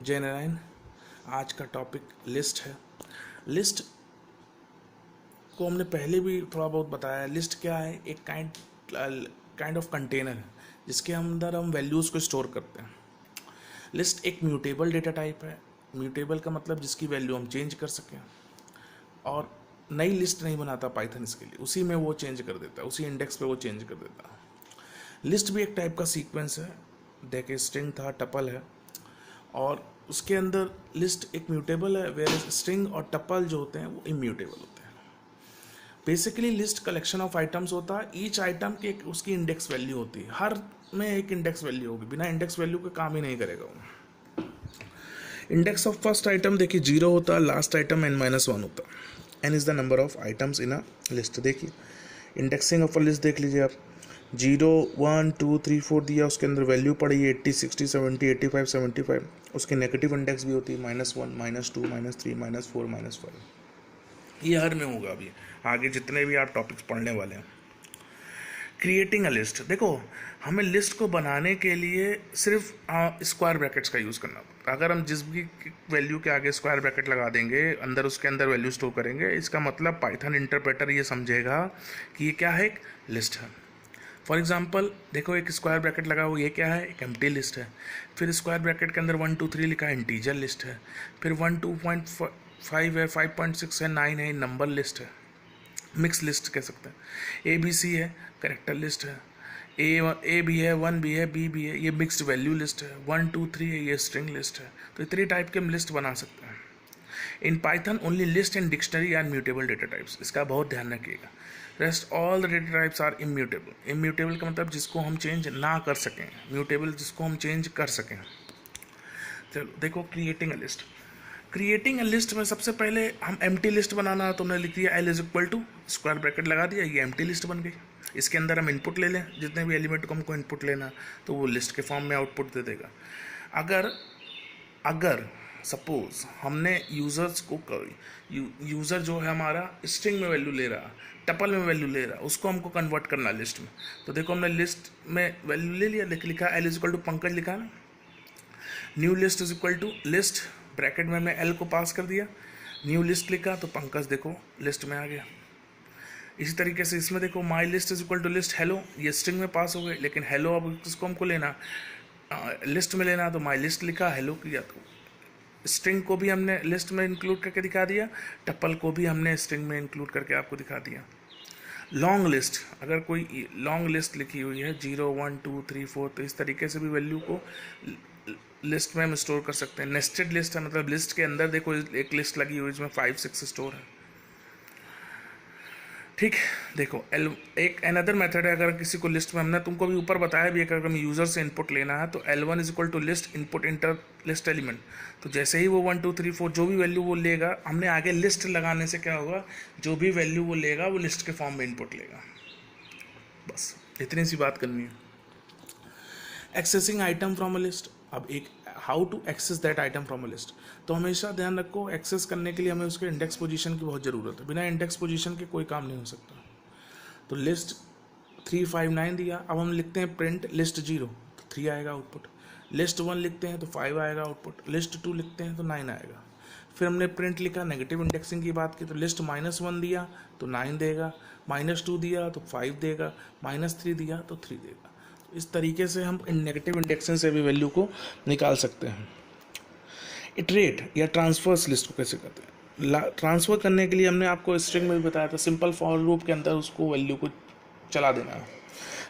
जय नारायण। आज का टॉपिक लिस्ट है। लिस्ट को हमने पहले भी थोड़ा बहुत बताया। लिस्ट क्या है? एक काइंड ऑफ कंटेनर है जिसके अंदर हम वैल्यूज़ को स्टोर करते हैं। लिस्ट एक म्यूटेबल डेटा टाइप है। म्यूटेबल का मतलब जिसकी वैल्यू हम चेंज कर सकें, और नई लिस्ट नहीं बनाता पाइथन इसके लिए, उसी में वो चेंज कर देता है, उसी इंडेक्स पे वो चेंज कर देता है। लिस्ट भी एक टाइप का सीक्वेंस है। देखिए स्ट्रिंग था, टपल है, और उसके अंदर लिस्ट एक म्यूटेबल है, वेयर स्ट्रिंग और टपल जो होते हैं वो इम्यूटेबल होते हैं। Basically list collection of items होता है। ईच आइटम की एक उसकी इंडेक्स वैल्यू होती है। हर में एक इंडेक्स वैल्यू होगी, बिना इंडेक्स वैल्यू के काम ही नहीं करेगा वो। इंडेक्स ऑफ फर्स्ट आइटम देखिए 0 होता है, लास्ट आइटम n-1 होता है। n is the number of items in a list. देखिए इंडेक्सिंग ऑफ अ लिस्ट देख लीजिए आप, 0 1 2 3 4 दिया, उसके अंदर वैल्यू पड़ी है 80 60 70 85 75। उसकी नेगेटिव इंडेक्स भी होती है -1 -2 -3 -4 -5। ये हर में होगा अभी आगे जितने भी आप टॉपिक्स पढ़ने वाले हैं। क्रिएटिंग अ लिस्ट, देखो हमें लिस्ट को बनाने के लिए सिर्फ स्क्वायर ब्रैकेट्स का यूज़ करना पड़ता है। अगर हम जिस भी वैल्यू के आगे स्क्वायर ब्रैकेट लगा देंगे, अंदर उसके अंदर वैल्यू स्टोर करेंगे, इसका मतलब पाइथन इंटरप्रेटर ये समझेगा कि ये क्या है, एक लिस्ट है। फॉर एग्जाम्पल देखो, एक स्क्वायर ब्रैकेट लगा हुआ, ये क्या है, एक एम्प्टी लिस्ट है। फिर स्क्वायर ब्रैकेट के अंदर 1 2 3 लिखा है, इंटीजर लिस्ट है। फिर 1 2.5 है, 5.6 है, 9 है, नंबर लिस्ट है, मिक्स लिस्ट कह सकते हैं। ABC है, करेक्टर लिस्ट है। ए भी है, 1 भी है, बी भी है, ये मिक्स्ड वैल्यू लिस्ट है। 1 2 3 है, ये स्ट्रिंग लिस्ट है। तो इतने टाइप के हम लिस्ट बना सकते हैं। In Python only list and dictionary are mutable data types, इसका बहुत ध्यान रखिएगा। Rest all the data types are immutable. Immutable का मतलब जिसको हम चेंज ना कर सकें, म्यूटेबल जिसको हम चेंज कर सकें। चलो देखो, creating a list. Creating a list में सबसे पहले हम एम्प्टी लिस्ट बनाना है, तो हमने लिख दिया L is equal to square bracket लगा दिया, ये एम्प्टी लिस्ट बन गई। इसके अंदर हम इनपुट ले लें, जितने भी एलिमेंट को हमको इनपुट लेना, तो वो लिस्ट के फॉर्म में आउटपुट दे देगा। अगर सपोज हमने यूज़र्स को यूज़र जो है हमारा स्ट्रिंग में वैल्यू ले रहा, टपल में वैल्यू ले रहा, उसको हमको कन्वर्ट करना लिस्ट में। तो देखो हमने लिस्ट में वैल्यू ले लिया, लिखा L is equal to Pankaj लिखा ना, new list is equal to list, bracket में मैं L को पास कर दिया, न्यू लिस्ट लिखा तो पंकज देखो लिस्ट में आ गया। इसी तरीके से इसमें देखो my list is equal to list hello, ये स्ट्रिंग में पास हो गए, लेकिन हेलो अब किसको हमको लेना, लिस्ट में लेना, तो माई लिस्ट लिखा, हेलो किया, तो स्ट्रिंग को भी हमने लिस्ट में इंक्लूड करके दिखा दिया, टपल को भी हमने स्ट्रिंग में इंक्लूड करके आपको दिखा दिया। लॉन्ग लिस्ट, अगर कोई लॉन्ग लिस्ट लिखी हुई है 0 1 2 3 4, तो इस तरीके से भी वैल्यू को लिस्ट में हम स्टोर कर सकते हैं। नेस्टेड लिस्ट है, मतलब लिस्ट के अंदर देखो एक लिस्ट लगी हुई इसमें 5 6 स्टोर है। ठीक, देखो एक अनदर मेथड है, अगर किसी को लिस्ट में, हमने तुमको भी ऊपर बताया भी, अगर हम यूज़र से इनपुट लेना है तो L1 is equal to list input enter list element. तो जैसे ही वो 1 2 3 4 जो भी वैल्यू वो लेगा, हमने आगे लिस्ट लगाने से क्या होगा, जो भी वैल्यू वो लेगा वो लिस्ट के फॉर्म में इनपुट लेगा। बस इतनी सी बात करनी है। Accessing item from a list, अब एक how to access that item from a list. तो हमेशा ध्यान रखो, एक्सेस करने के लिए हमें उसके इंडेक्स पोजीशन की बहुत ज़रूरत है। बिना इंडेक्स पोजीशन के कोई काम नहीं हो सकता। तो लिस्ट 359 दिया, अब हम लिखते हैं प्रिंट लिस्ट 0, तो 3 आएगा आउटपुट। लिस्ट 1 लिखते हैं तो 5 आएगा आउटपुट। लिस्ट 2 लिखते हैं तो 9 आएगा। फिर हमने प्रिंट लिखा, नेगेटिव इंडेक्सिंग की बात की, तो लिस्ट -1 दिया तो 9 देगा, -2 दिया तो 5 देगा, -3 दिया तो 3 देगा। इस तरीके से हम नेगेटिव इंडेक्सिंग से भी वैल्यू को निकाल सकते हैं। इटरेट या ट्रांसफर्स लिस्ट को कैसे करते हैं? ट्रांसफ़र करने के लिए हमने आपको स्ट्रिंग में भी बताया था, सिंपल फॉर लूप के अंदर उसको वैल्यू को चला देना है।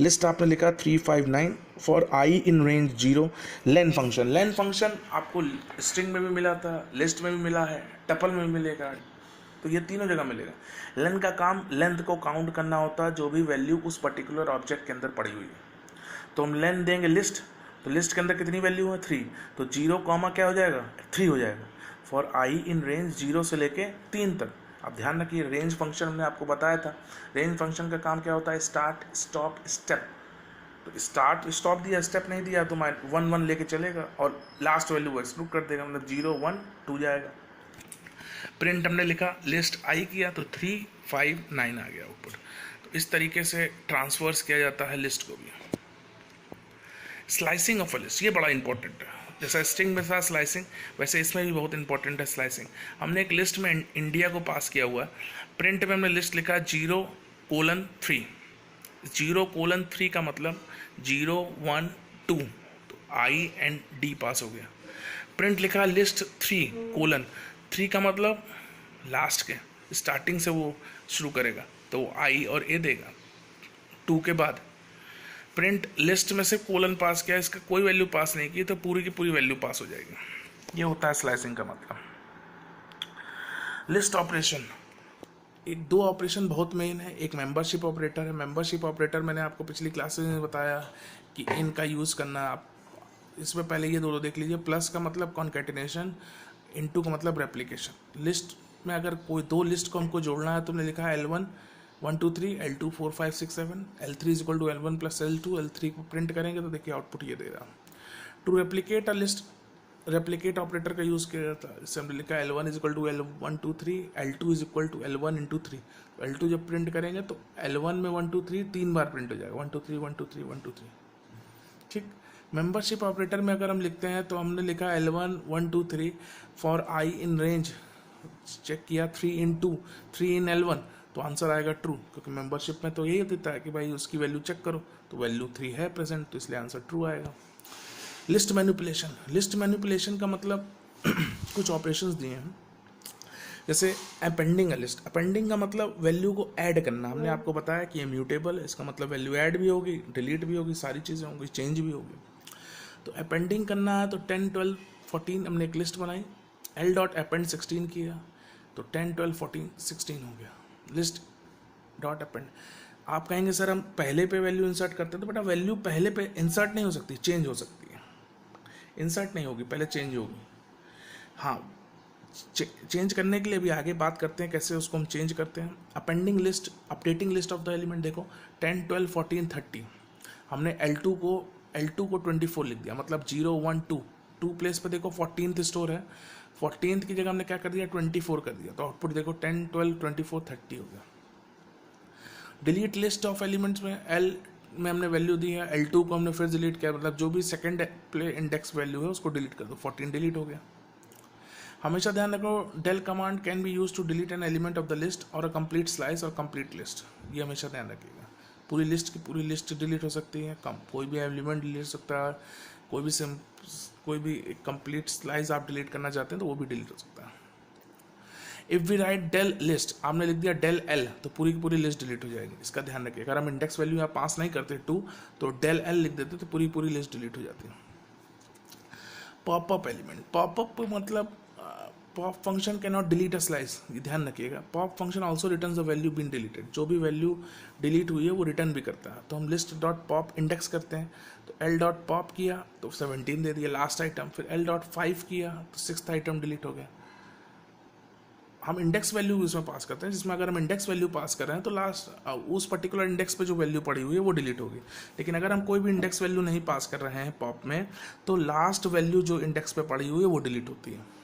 लिस्ट आपने लिखा 359 for I in range 0। Len function आपको स्ट्रिंग में भी मिला था, लिस्ट में भी मिला है, टपल में भी मिलेगा, तो ये तीनों जगह मिलेगा। लेन का काम लेंथ को काउंट करना होता है, जो भी वैल्यू उस पर्टिकुलर ऑब्जेक्ट के अंदर पड़ी हुई है। तो हम लेन देंगे लिस्ट, तो लिस्ट के अंदर कितनी वैल्यू है 3, तो 0 कॉमा क्या हो जाएगा 3 हो जाएगा। फॉर आई इन रेंज 0 से लेके 3 तक। अब ध्यान रखिए, रेंज फंक्शन हमने आपको बताया था, रेंज फंक्शन का काम क्या होता है, स्टार्ट स्टॉप स्टेप। तो स्टार्ट स्टॉप दिया, स्टेप नहीं दिया, तो 1 1 लेके चलेगा और लास्ट वैल्यू वो एक्सक्लूड कर देगा, मतलब 0 1 2 जाएगा। प्रिंट हमने लिखा, लिस्ट आई किया तो 3 5 9 आ गया आउटपुट। तो इस तरीके से ट्रांसफर्स किया जाता है लिस्ट को भी। स्लाइसिंग ऑफ अ लिस्ट, ये बड़ा इंपॉर्टेंट है। जैसा स्ट्रिंग में था स्लाइसिंग, वैसे इसमें भी बहुत इंपॉर्टेंट है स्लाइसिंग। हमने एक लिस्ट में इंडिया को पास किया हुआ है, प्रिंट में हमने लिस्ट लिखा 0:3। 0:3 का मतलब 0 1 2, तो आई एंड डी पास हो गया। प्रिंट लिखा लिस्ट 3:3 का मतलब लास्ट के स्टार्टिंग से वो शुरू करेगा, तो वो आई और ए देगा 2 के बाद। प्रिंट लिस्ट में से कोलन पास किया, इसका कोई वैल्यू पास नहीं की, तो पूरी की पूरी वैल्यू पास हो जाएगी। ये होता है स्लाइसिंग का मतलब। लिस्ट ऑपरेशन, एक दो ऑपरेशन बहुत मेन है। एक मेंबरशिप ऑपरेटर है। मेंबरशिप ऑपरेटर मैंने आपको पिछली क्लासेस में बताया कि इनका यूज़ करना। आप इसमें पहले ये दोनों देख लीजिए। प्लस का मतलब कॉन्केटिनेशन, इनटू का मतलब रेप्लिकेशन। लिस्ट में अगर कोई दो लिस्ट को हमको जोड़ना है तो हमने लिखा है L1 1 2 3, L2 4 5 6 7, L3 is equal to L1 plus L2। L3 को प्रिंट करेंगे तो देखिए आउटपुट ये देगा। To replicate a list, replicate operator का यूज़ किया जाता है। इससे हमने लिखा है L1 is equal to L1 2 3, L2 is equal to L1 into 3। L2 जब प्रिंट करेंगे तो L1 में 1 2 3 3 बार प्रिंट हो जाएगा, 1 2 3 1 2 3 1 2 3। ठीक। मेंबरशिप ऑपरेटर में अगर हम लिखते हैं तो हमने लिखा L1 1 2 3 for I in range, check किया 3 इन 2 3 इन L1, तो आंसर आएगा ट्रू, क्योंकि मेंबरशिप में तो यही देता है कि भाई उसकी वैल्यू चेक करो, तो वैल्यू 3 है प्रेजेंट, तो इसलिए आंसर ट्रू आएगा। लिस्ट मैनिपुलेशन, लिस्ट मैनिपुलेशन का मतलब कुछ ऑपरेशंस दिए हैं, जैसे अपेंडिंग लिस्ट। अपेंडिंग का मतलब वैल्यू को ऐड करना। हमने आपको बताया कि ये म्यूटेबल है, इसका मतलब वैल्यू ऐड भी होगी, डिलीट भी होगी, सारी चीज़ें होंगी, चेंज भी होगी। तो अपेंडिंग करना है तो 10 12 14 हमने एक लिस्ट बनाई, L डॉट अपेंड 16 किया, तो 10 12 14 16 हो गया लिस्ट डॉट अपेंड। आप कहेंगे सर हम पहले पे वैल्यू इंसर्ट करते हैं, तो बेटा वैल्यू पहले पे इंसर्ट नहीं हो सकती, चेंज हो सकती है। इंसर्ट नहीं होगी, पहले चेंज होगी। हाँ, चेंज करने के लिए भी आगे बात करते हैं कैसे उसको हम चेंज करते हैं। Appending list, updating list of the element. देखो 10 12 14 30, हमने L2 को 24 लिख दिया, मतलब 0 1 2, 2 प्लेस पे देखो 14th स्टोर है, 14th की जगह हमने क्या कर दिया 24 कर दिया, तो आउटपुट देखो 10 12 24 30 हो गया। डिलीट लिस्ट ऑफ एलिमेंट्स में L में हमने वैल्यू दी है, L2 को हमने फिर डिलीट किया, मतलब जो भी सेकंड प्ले इंडेक्स वैल्यू है उसको डिलीट कर दो, 14 डिलीट हो गया। हमेशा ध्यान रखो del command can be use to delete an element of the list और अ कंप्लीट स्लाइस और कंप्लीट लिस्ट। ये हमेशा ध्यान रखिएगा। पूरी लिस्ट की पूरी लिस्ट डिलीट हो सकती है, कम कोई भी एलिमेंट डिलीट हो सकता है, कोई भी कंप्लीट स्लाइस आप डिलीट करना चाहते हैं तो वो भी डिलीट हो सकता है। If we write del list, आपने लिख दिया del L, तो पूरी की पूरी लिस्ट डिलीट हो जाएगी, इसका ध्यान रखिए। अगर हम इंडेक्स वैल्यू यहाँ पास नहीं करते 2, तो del L लिख देते तो पूरी पूरी लिस्ट डिलीट हो जाती है। पॉपअप एलिमेंट, पॉपअप मतलब pop function can not delete a slice, ये ध्यान रखिएगा। Pop function also return the value been deleted, जो भी वैल्यू डिलीट हुई है वो रिटर्न भी करता है। तो हम लिस्ट डॉट पॉप इंडेक्स करते हैं, तो L डॉट पॉप किया तो 17 दे दिया लास्ट आइटम, फिर L डॉट 5 किया तो 6th आइटम डिलीट हो गया। हम इंडेक्स वैल्यू इसमें पास करते हैं, जिसमें अगर हम इंडेक्स वैल्यू पास कर रहे हैं तो लास्ट उस पर्टिकुलर इंडेक्स पे जो वैल्यू पड़ी हुई है वो डिलीट होगी। लेकिन अगर हम कोई भी इंडेक्स वैल्यू नहीं पास कर रहे हैं पॉप में, तो लास्ट वैल्यू जो इंडेक्स पे पड़ी हुई है वो डिलीट होती है।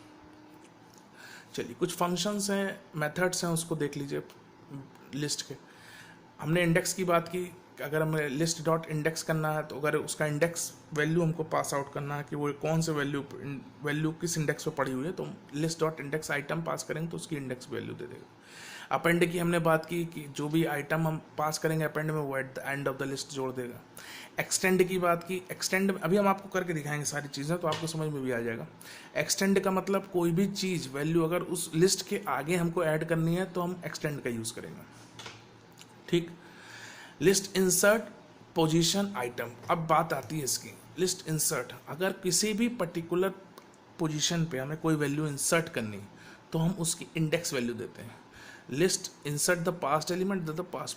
चलिए कुछ फंक्शंस हैं, मेथड्स हैं, उसको देख लीजिए लिस्ट के। हमने इंडेक्स की बात की, अगर हमें लिस्ट डॉट इंडेक्स करना है तो अगर उसका इंडेक्स वैल्यू हमको पास आउट करना है कि वो कौन से वैल्यू किस इंडेक्स पे पड़ी हुई है, तो लिस्ट डॉट इंडेक्स आइटम पास करेंगे तो उसकी इंडेक्स वैल्यू दे देगा। अपेंड की हमने बात की कि जो भी आइटम हम पास करेंगे अपेंड में वो at the end of the list जोड़ देगा। एक्सटेंड की बात की, एक्सटेंड अभी हम आपको करके दिखाएंगे सारी चीज़ें, तो आपको समझ में भी आ जाएगा। एक्सटेंड का मतलब कोई भी चीज़ वैल्यू अगर उस लिस्ट के आगे हमको ऐड करनी है तो हम एक्सटेंड का यूज़ करेंगे। ठीक। लिस्ट इंसर्ट पोजीशन आइटम, अब बात आती है इसकी। लिस्ट इंसर्ट, अगर किसी भी पर्टिकुलर पोजीशन पे हमें कोई वैल्यू इंसर्ट करनी तो हम उसकी इंडेक्स वैल्यू देते हैं। List insert the past element the past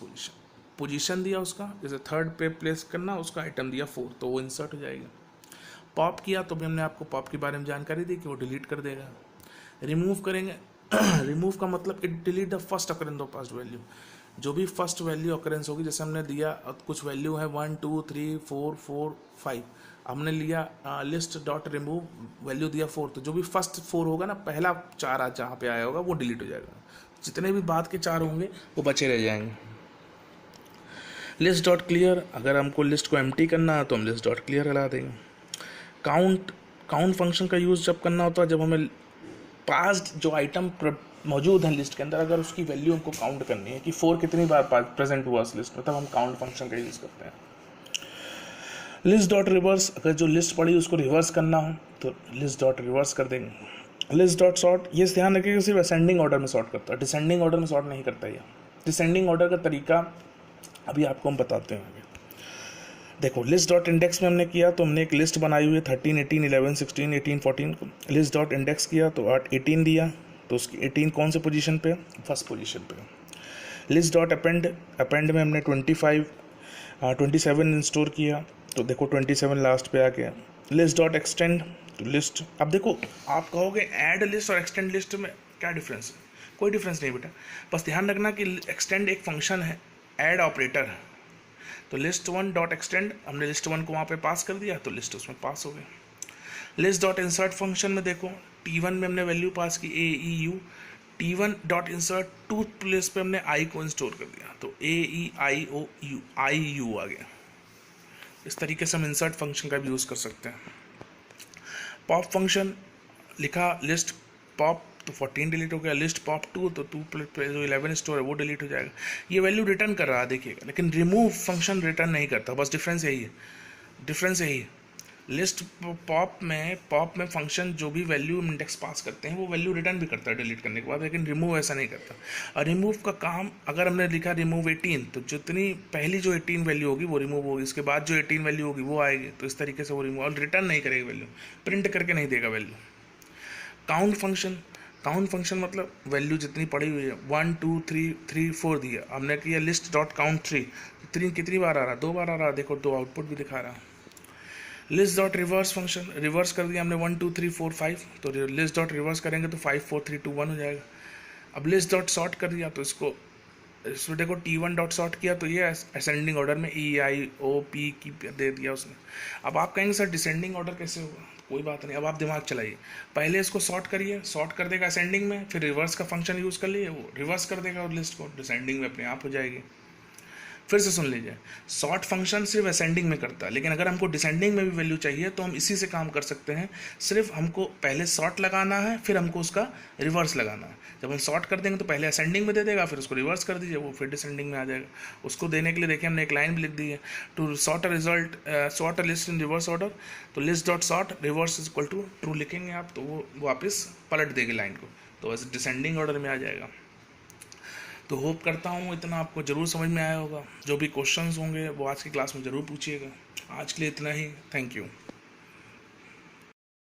position दिया उसका, जैसे 3rd पे प्लेस करना, उसका आइटम दिया 4, तो वो इंसर्ट हो जाएगा। पॉप किया तो भी हमने आपको पॉप के बारे में जानकारी दी कि वो डिलीट कर देगा। रिमूव करेंगे रिमूव का मतलब it delete the first occurrence of past value, जो भी फर्स्ट वैल्यू अकरेंस होगी, जैसे हमने दिया कुछ वैल्यू है 1 2 3 4 4 5, हमने लिया लिस्ट डॉट रिमूव, वैल्यू दिया 4, तो जो भी फर्स्ट 4 होगा ना, पहला 4 जहाँ पे आया होगा वो डिलीट हो जाएगा, जितने भी बाद के 4 होंगे वो बचे रह जाएंगे। लिस्ट डॉट क्लियर, अगर हमको लिस्ट को एम्प्टी करना है तो हम लिस्ट डॉट क्लियर हटा देंगे। काउंट काउंट फंक्शन का यूज़ जब करना होता है जब हमें पास्ट जो आइटम मौजूद है लिस्ट के अंदर, अगर उसकी वैल्यू हमको काउंट करनी है कि 4 कितनी बार प्रेजेंट हुआ उस लिस्ट में, तब हम काउंट फंक्शन का यूज़ करते हैं। लिस्ट डॉट रिवर्स, अगर जो लिस्ट पड़ी उसको रिवर्स करना हो तो लिस्ट डॉट रिवर्स कर देंगे। लिस्ट डॉट सॉर्ट, ये ध्यान रखिएगा सिर्फ असेंडिंग ऑर्डर में सॉर्ट करता है, डिसेंडिंग ऑर्डर में सॉर्ट नहीं करता। ये डिसेंडिंग ऑर्डर का तरीका अभी आपको हम बताते हैं। देखो लिस्ट डॉट इंडेक्स में हमने किया तो हमने एक लिस्ट बनाई हुई है 13, 18, 11, 16, 18, 14 को लिस्ट डॉट इंडेक्स किया तो 18 दिया, तो उसकी 18 कौन से पोजीशन पे, फर्स्ट पोजीशन पे। लिस्ट डॉट अपेंड, अपेंड में हमने 27 इंस्टोर किया तो देखो 27 लास्ट पे आ गया। लिस्ट डॉट एक्सटेंड, तो लिस्ट, अब देखो आप कहोगे ऐड लिस्ट और एक्सटेंड लिस्ट में क्या डिफरेंस है, कोई डिफरेंस नहीं बेटा, बस ध्यान रखना कि एक्सटेंड एक फंक्शन है, ऐड ऑपरेटर है। तो लिस्ट वन डॉट एक्सटेंड, हमने लिस्ट वन को वहाँ पे पास कर दिया तो लिस्ट उसमें पास हो गई। लिस्ट डॉट इंसर्ट फंक्शन में देखो T1 में हमने वैल्यू पास की AEU, T1 dot insert to place पे हमने I को इंस्टोर कर दिया तो AEIOU IU आ गया। इस तरीके से हम इंसर्ट फंक्शन का भी यूज़ कर सकते हैं। पॉप फंक्शन लिखा लिस्ट पॉप तो 14 डिलीट हो गया, लिस्ट पॉप 2 तो 2 पे जो 11 स्टोर है वो डिलीट हो जाएगा। ये वैल्यू रिटर्न कर रहा है देखिएगा, लेकिन रिमूव फंक्शन रिटर्न नहीं करता, बस डिफरेंस यही है, डिफरेंस यही है। लिस्ट पॉप में फंक्शन जो भी वैल्यू इंडेक्स पास करते हैं वो वैल्यू रिटर्न भी करता है डिलीट करने के बाद, लेकिन रिमूव ऐसा नहीं करता। और रिमूव का काम, अगर हमने लिखा रिमूव 18 तो जितनी पहली जो 18 वैल्यू होगी वो रिमूव होगी, उसके बाद जो 18 वैल्यू होगी वो आएगी, तो इस तरीके से वो रिमूव, और रिटर्न नहीं करेगी वैल्यू, प्रिंट करके नहीं देगा value. Count function, count function मतलब वैल्यू जितनी पड़ी हुई है 1 2 3 3 4 दिया, हमने किया लिस्ट डॉट काउंट 3 कितनी बार आ रहा, 2 बार आ रहा, देखो 2 आउटपुट भी दिखा रहा। List dot reverse function, reverse कर दिया हमने 1 2 3 4 5, तो लिस्ट डॉट रिवर्स करेंगे तो 5 4 3 2 1 हो जाएगा। अब लिस्ट डॉट सॉर्ट कर दिया तो इसमें देखो T1 डॉट सॉर्ट किया तो ये असेंडिंग ऑर्डर में EIOP की दे दिया उसने। अब आप कहेंगे सर डिसेंडिंग ऑर्डर कैसे होगा, कोई बात नहीं, अब आप दिमाग चलाइए, पहले इसको सॉर्ट करिए, सॉर्ट कर देगा असेंडिंग में, फिर रिवर्स का फंक्शन यूज़ कर लिए, वो रिवर्स कर देगा और लिस्ट को डिसेंडिंग में अपने आप हो जाएगी। फिर से सुन लीजिए, सॉर्ट फंक्शन सिर्फ असेंडिंग में करता है, लेकिन अगर हमको डिसेंडिंग में भी वैल्यू चाहिए तो हम इसी से काम कर सकते हैं, सिर्फ हमको पहले सॉर्ट लगाना है फिर हमको उसका रिवर्स लगाना है। जब हम सॉर्ट कर देंगे तो पहले असेंडिंग में दे देगा, फिर उसको रिवर्स कर दीजिए वो फिर डिसेंडिंग में आ जाएगा। उसको देने के लिए देखिए हमने एक लाइन भी लिख दी है, to sort a result sort a list in reverse order, तो list dot sort reverse is equal to true लिखेंगे आप तो वो वापस पलट देगी लाइन को, तो वैसे डिसेंडिंग ऑर्डर में आ जाएगा। तो होप करता हूँ इतना आपको ज़रूर समझ में आया होगा, जो भी क्वेश्चंस होंगे वो आज की क्लास में ज़रूर पूछिएगा। आज के लिए इतना ही, थैंक यू।